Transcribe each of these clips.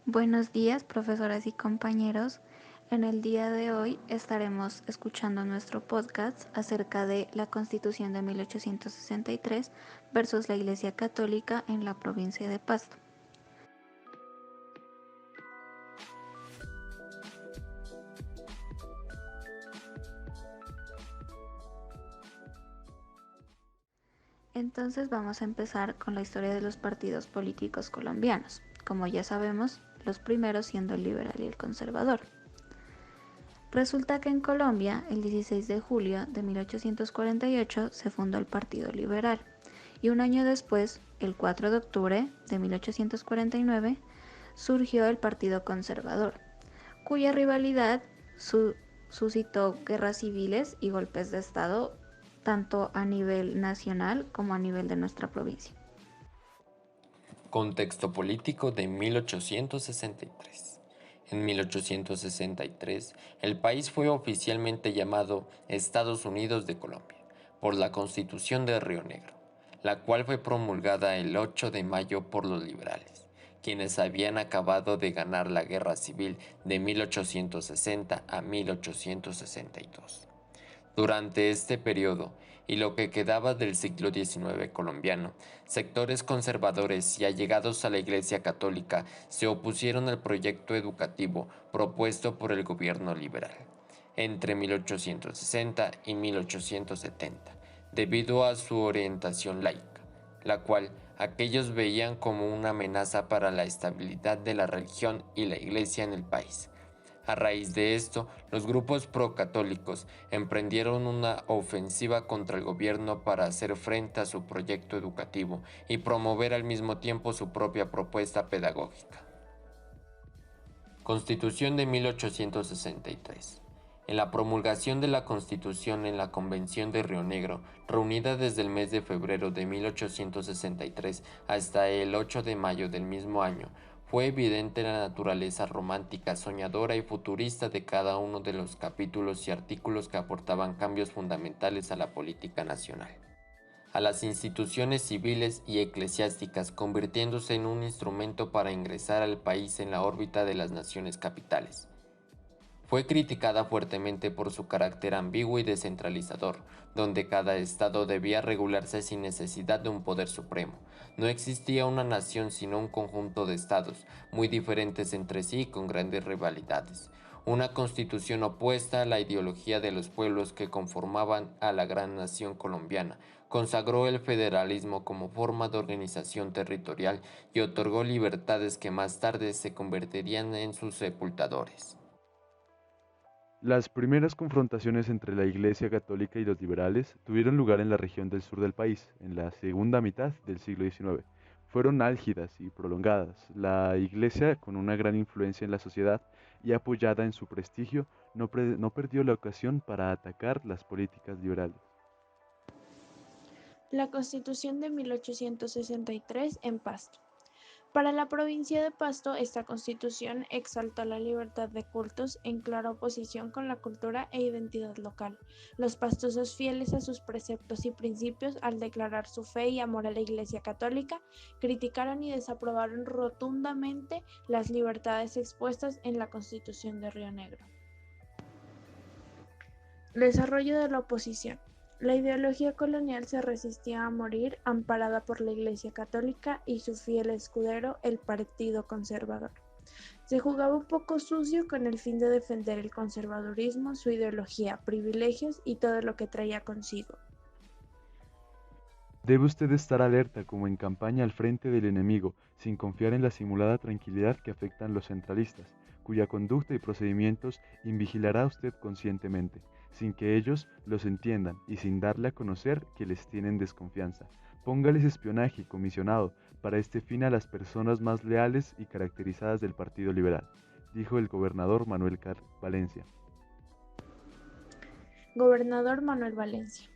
Buenos días, profesoras y compañeros. En el día de hoy estaremos escuchando nuestro podcast acerca de la Constitución de 1863 versus la Iglesia Católica en la provincia de Pasto. Entonces vamos a empezar con la historia de los partidos políticos colombianos. Como ya sabemos, los primeros siendo el liberal y el conservador. Resulta que en Colombia, el 16 de julio de 1848, se fundó el Partido Liberal y un año después, el 4 de octubre de 1849, surgió el Partido Conservador, cuya rivalidad suscitó guerras civiles y golpes de Estado tanto a nivel nacional como a nivel de nuestra provincia. Contexto político de 1863. En 1863, el país fue oficialmente llamado Estados Unidos de Colombia por la Constitución de Río Negro, la cual fue promulgada el 8 de mayo por los liberales, quienes habían acabado de ganar la Guerra Civil de 1860 a 1862. Durante este periodo, y lo que quedaba del siglo XIX colombiano, sectores conservadores y allegados a la Iglesia Católica se opusieron al proyecto educativo propuesto por el gobierno liberal entre 1860 y 1870, debido a su orientación laica, la cual aquellos veían como una amenaza para la estabilidad de la religión y la Iglesia en el país. A raíz de esto, los grupos pro-católicos emprendieron una ofensiva contra el gobierno para hacer frente a su proyecto educativo y promover al mismo tiempo su propia propuesta pedagógica. Constitución de 1863. En la promulgación de la Constitución en la Convención de Río Negro, reunida desde el mes de febrero de 1863 hasta el 8 de mayo del mismo año, fue evidente la naturaleza romántica, soñadora y futurista de cada uno de los capítulos y artículos que aportaban cambios fundamentales a la política nacional, a las instituciones civiles y eclesiásticas, convirtiéndose en un instrumento para ingresar al país en la órbita de las naciones capitales. Fue criticada fuertemente por su carácter ambiguo y descentralizador, donde cada estado debía regularse sin necesidad de un poder supremo. No existía una nación sino un conjunto de estados, muy diferentes entre sí y con grandes rivalidades. Una constitución opuesta a la ideología de los pueblos que conformaban a la gran nación colombiana, consagró el federalismo como forma de organización territorial y otorgó libertades que más tarde se convertirían en sus sepultadores. Las primeras confrontaciones entre la Iglesia Católica y los liberales tuvieron lugar en la región del sur del país, en la segunda mitad del siglo XIX. Fueron álgidas y prolongadas. La Iglesia, con una gran influencia en la sociedad y apoyada en su prestigio, no perdió la ocasión para atacar las políticas liberales. La Constitución de 1863 en Pasto. Para la provincia de Pasto, esta constitución exaltó la libertad de cultos en clara oposición con la cultura e identidad local. Los pastosos, fieles a sus preceptos y principios, al declarar su fe y amor a la Iglesia Católica, criticaron y desaprobaron rotundamente las libertades expuestas en la Constitución de Río Negro. Desarrollo de la oposición. La ideología colonial se resistía a morir, amparada por la Iglesia Católica y su fiel escudero, el Partido Conservador. Se jugaba un poco sucio con el fin de defender el conservadurismo, su ideología, privilegios y todo lo que traía consigo. Debe usted estar alerta como en campaña al frente del enemigo, sin confiar en la simulada tranquilidad que afectan los centralistas, cuya conducta y procedimientos invigilará usted conscientemente, sin que ellos los entiendan y sin darle a conocer que les tienen desconfianza. Póngales espionaje comisionado para este fin a las personas más leales y caracterizadas del Partido Liberal, dijo el gobernador Manuel Valencia. Gobernador Manuel Valencia.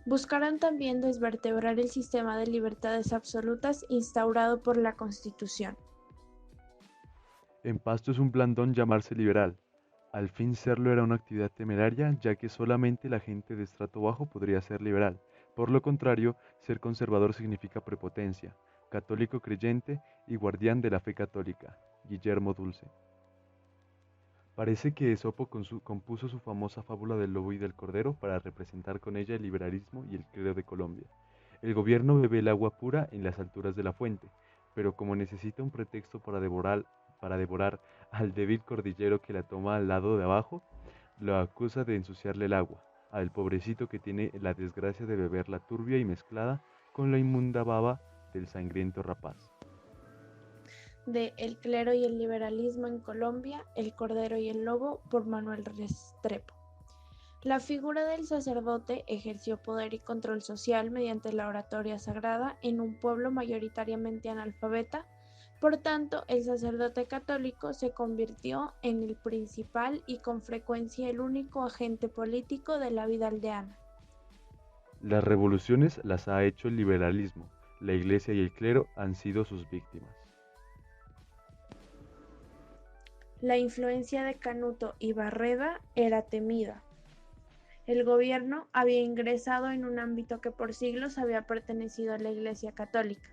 Buscaron también desvertebrar el sistema de libertades absolutas instaurado por la Constitución. En Pasto es un blandón llamarse liberal. Al fin serlo era una actividad temeraria, ya que solamente la gente de estrato bajo podría ser liberal. Por lo contrario, ser conservador significa prepotencia, católico creyente y guardián de la fe católica. Guillermo Dulce. Parece que Esopo compuso su famosa fábula del lobo y del cordero para representar con ella el liberalismo y el clero de Colombia. El gobierno bebe el agua pura en las alturas de la fuente, pero como necesita un pretexto para devorar al débil cordillero que la toma al lado de abajo, lo acusa de ensuciarle el agua, al pobrecito que tiene la desgracia de beberla turbia y mezclada con la inmunda baba del sangriento rapaz. De El clero y el liberalismo en Colombia, El cordero y el lobo, por Manuel Restrepo. La figura del sacerdote ejerció poder y control social mediante la oratoria sagrada en un pueblo mayoritariamente analfabeta. Por tanto, el sacerdote católico se convirtió en el principal y con frecuencia el único agente político de la vida aldeana. Las revoluciones las ha hecho el liberalismo, la iglesia y el clero han sido sus víctimas. La influencia de Canuto y Barreda era temida. El gobierno había ingresado en un ámbito que por siglos había pertenecido a la Iglesia Católica,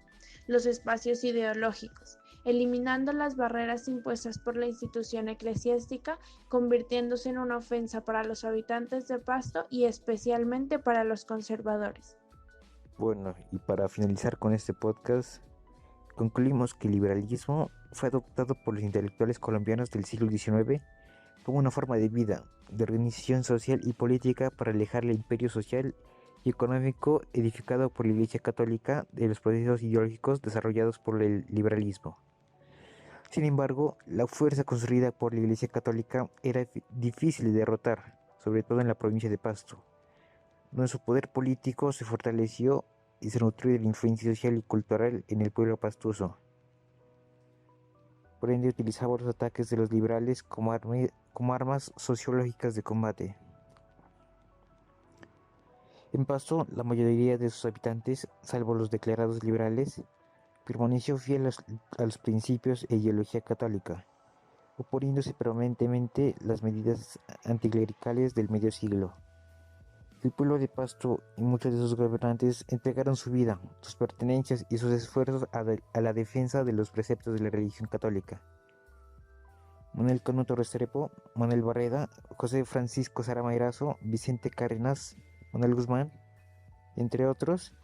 los espacios ideológicos, eliminando las barreras impuestas por la institución eclesiástica, convirtiéndose en una ofensa para los habitantes de Pasto y especialmente para los conservadores. Bueno, y para finalizar con este podcast, concluimos que el liberalismo fue adoptado por los intelectuales colombianos del siglo XIX como una forma de vida, de organización social y política para alejar el imperio social y económico edificado por la Iglesia Católica de los procesos ideológicos desarrollados por el liberalismo. Sin embargo, la fuerza construida por la Iglesia Católica era difícil de derrotar, sobre todo en la provincia de Pasto, donde su poder político se fortaleció y se nutrió de la influencia social y cultural en el pueblo pastuso. Por ende, utilizaba los ataques de los liberales como armas sociológicas de combate. En Pasto, la mayoría de sus habitantes, salvo los declarados liberales, permaneció fiel a los principios e ideología católica, oponiéndose permanentemente las medidas anticlericales del medio siglo. El pueblo de Pasto y muchos de sus gobernantes entregaron su vida, sus pertenencias y sus esfuerzos a la defensa de los preceptos de la religión católica. Manuel Canuto Restrepo, Manuel Barreda, José Francisco Saramairazo, Vicente Cárdenas, Manuel Guzmán, entre otros,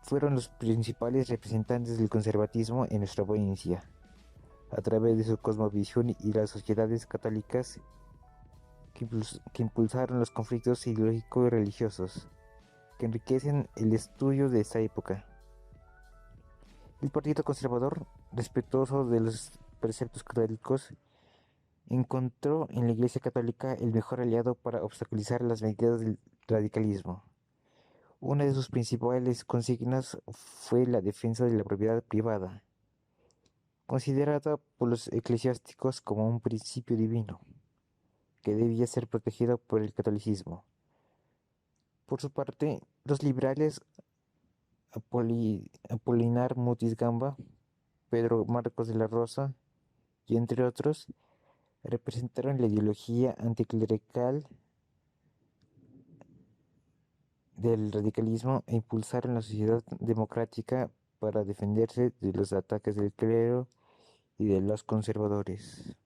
fueron los principales representantes del conservatismo en nuestra provincia, a través de su cosmovisión y las sociedades católicas que impulsaron los conflictos ideológicos y religiosos, que enriquecen el estudio de esta época. El Partido Conservador, respetuoso de los preceptos católicos, encontró en la Iglesia Católica el mejor aliado para obstaculizar las medidas del radicalismo. Una de sus principales consignas fue la defensa de la propiedad privada, considerada por los eclesiásticos como un principio divino, que debía ser protegido por el catolicismo. Por su parte, los liberales Apolinar Mutis Gamba, Pedro Marcos de la Rosa y entre otros, representaron la ideología anticlerical del radicalismo e impulsaron la sociedad democrática para defenderse de los ataques del clero y de los conservadores.